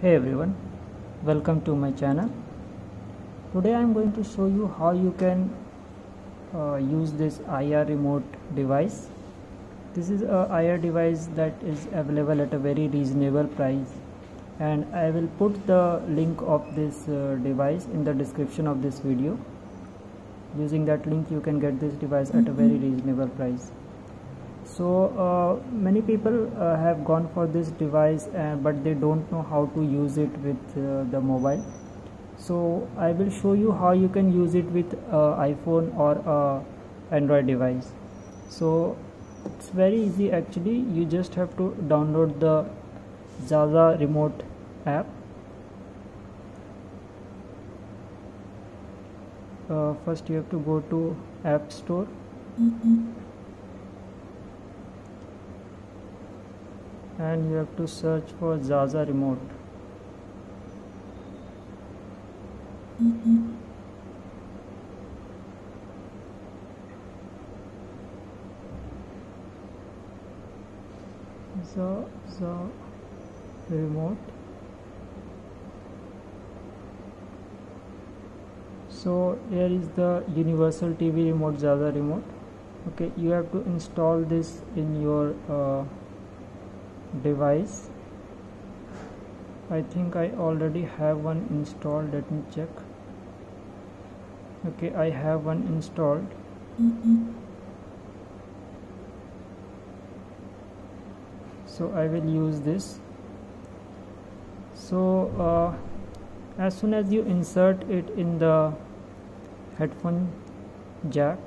Hey everyone, welcome to my channel. Today I am going to show you how you can use this IR remote device. This is a IR device that is available at a very reasonable price, and I will put the link of this device in the description of this video. Using that link you can get this device at a very reasonable price. So many people have gone for this device but they don't know how to use it with the mobile. So I will show you how you can use it with iPhone or Android device. So it's very easy actually. You just have to download the Zaza remote app. First you have to go to App Store. And you have to search for Zaza remote. Zaza remote. So here is the Universal TV remote, Zaza remote. Okay, you have to install this in your device. I think I already have one installed. Let me check. Okay, I have one installed. So I will use this. So as soon as you insert it in the headphone jack,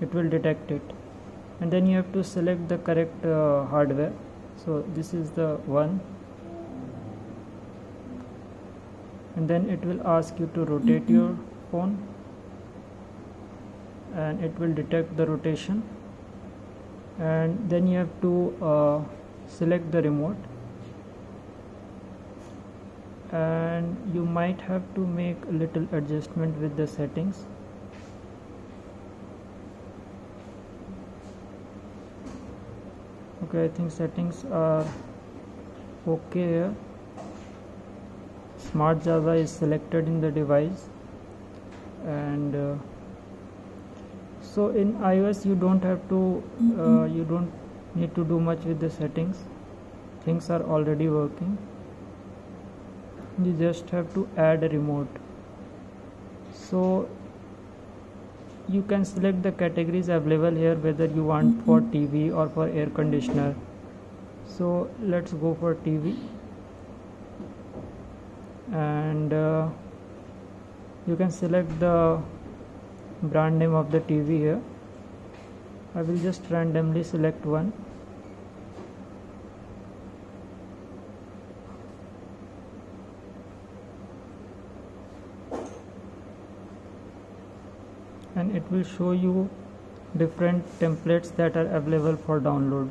it will detect it, and then you have to select the correct hardware. So this is the one, and then it will ask you to rotate your phone, and it will detect the rotation, and then you have to select the remote, and you might have to make a little adjustment with the settings. Okay, I think settings are okay here. Smart Zaza is selected in the device, and so in iOS you don't have to you don't need to do much with the settings. Things are already working. You just have to add a remote. So you can select the categories available here, whether you want for TV or for air conditioner. So let's go for TV, and you can select the brand name of the TV here. I will just randomly select one. And it will show you different templates that are available for download.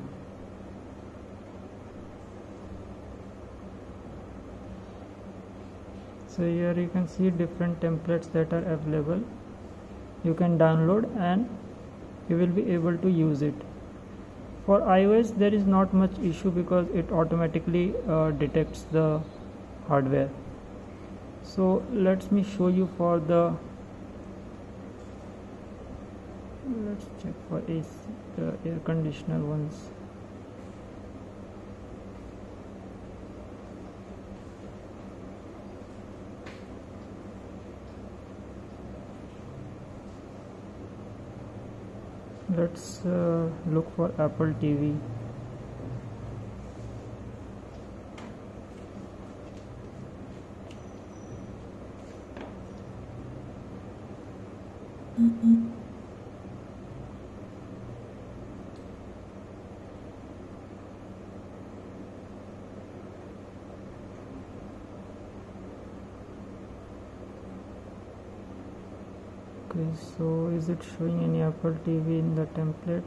So here you can see different templates that are available. You can download and you will be able to use it. For iOS there is not much issue because it automatically detects the hardware. So let me show you for the, let's check for AC, the air conditioner ones. Let's look for Apple TV. Okay, so is it showing any Apple TV in the template?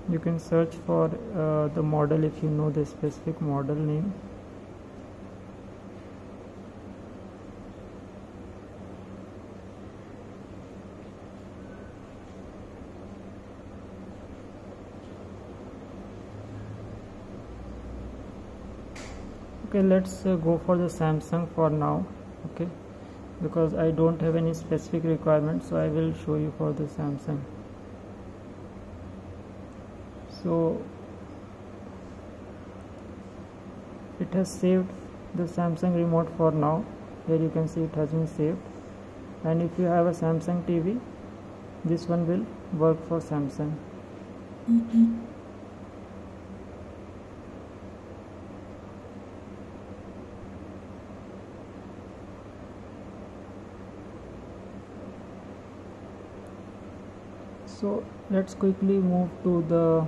You can search for the model if you know the specific model name. Okay, let's go for the Samsung for now. Okay, because I don't have any specific requirement, so I will show you for the Samsung. So it has saved the Samsung remote for now. Here you can see it has been saved, and if you have a Samsung TV, this one will work for Samsung. So let's quickly move to the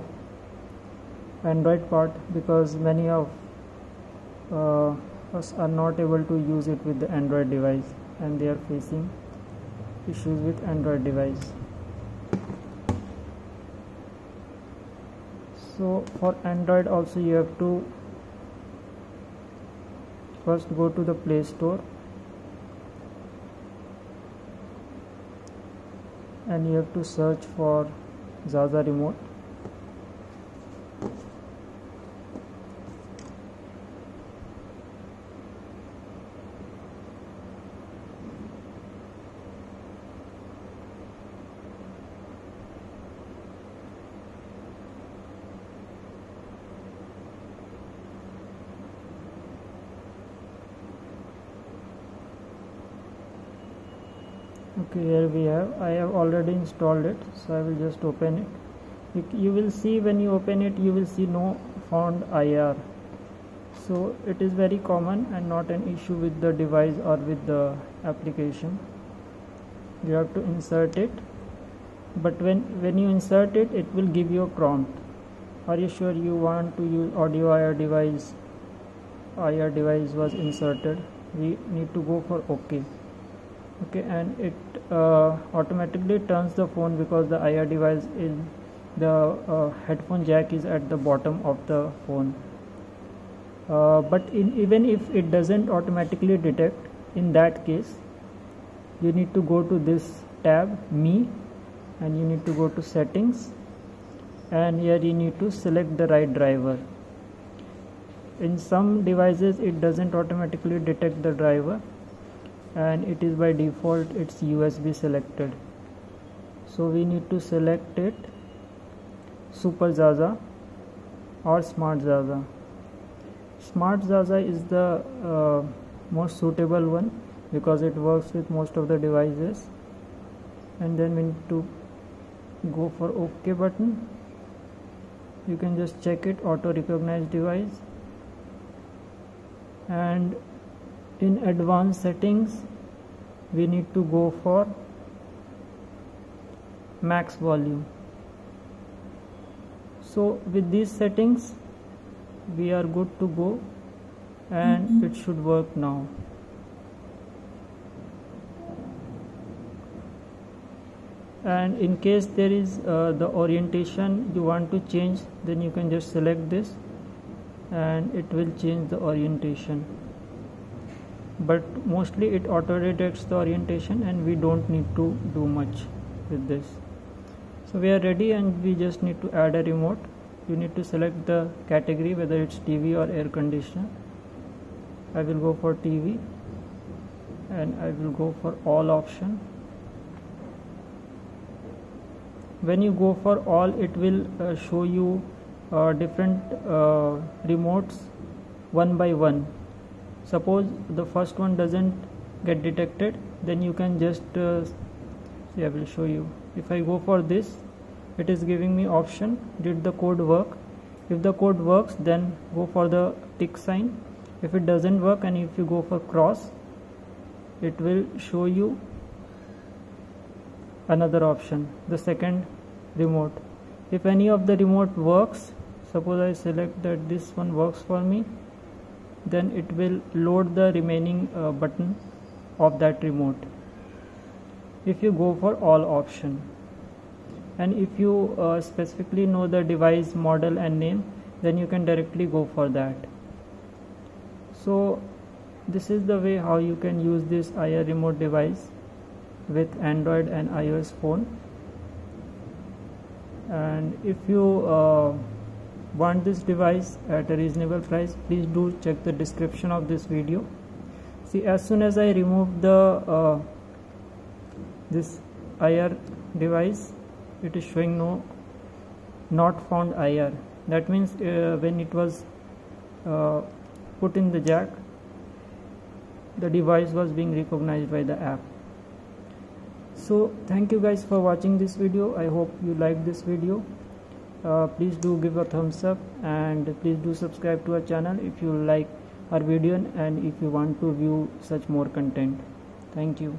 Android part, because many of us are not able to use it with the Android device, and they are facing issues with Android device. So for Android also, you have to first go to the Play Store, and you have to search for Zaza remote. Okay, here we have, I have already installed it, so I will just open it. You will see when you open it, you will see no found IR. So it is very common and not an issue with the device or with the application. You have to insert it, but when you insert it, it will give you a prompt. Are you sure you want to use audio IR device? IR device was inserted. We need to go for OK. Okay, and it automatically turns the phone, because the IR device is the headphone jack is at the bottom of the phone. But even if it doesn't automatically detect, in that case you need to go to this tab, Me, and you need to go to Settings, and here you need to select the right driver. In some devices it doesn't automatically detect the driver, and it is by default it's USB selected. So we need to select it, Super Zaza or Smart Zaza. Smart Zaza is the most suitable one, because it works with most of the devices. And then we need to go for OK button. You can just check it, auto recognize device, and in advanced settings we need to go for max volume. So with these settings we are good to go, and it should work now. And in case there is the orientation you want to change, then you can just select this and it will change the orientation. But mostly it auto detects the orientation, and we don't need to do much with this. So we are ready, and we just need to add a remote. You need to select the category, whether it's TV or air conditioner. I will go for TV, and I will go for all option. When you go for all, it will show you different remotes one by one. Suppose the first one doesn't get detected, then you can just see, I will show you. If I go for this, it is giving me option, did the code work? If the code works, then go for the tick sign. If it doesn't work, and if you go for cross, it will show you another option, the second remote. If any of the remote works, suppose I select that this one works for me, then it will load the remaining button of that remote. If you go for all option, and if you specifically know the device model and name, then you can directly go for that. So this is the way how you can use this IR remote device with Android and iOS phone. And if you want this device at a reasonable price, please do check the description of this video. See, as soon as I remove the this IR device, it is showing not found IR. That means when it was put in the jack, the device was being recognized by the app. So thank you guys for watching this video. I hope you liked this video. Please do give a thumbs up, and please do subscribe to our channel if you like our video and if you want to view such more content. Thank you.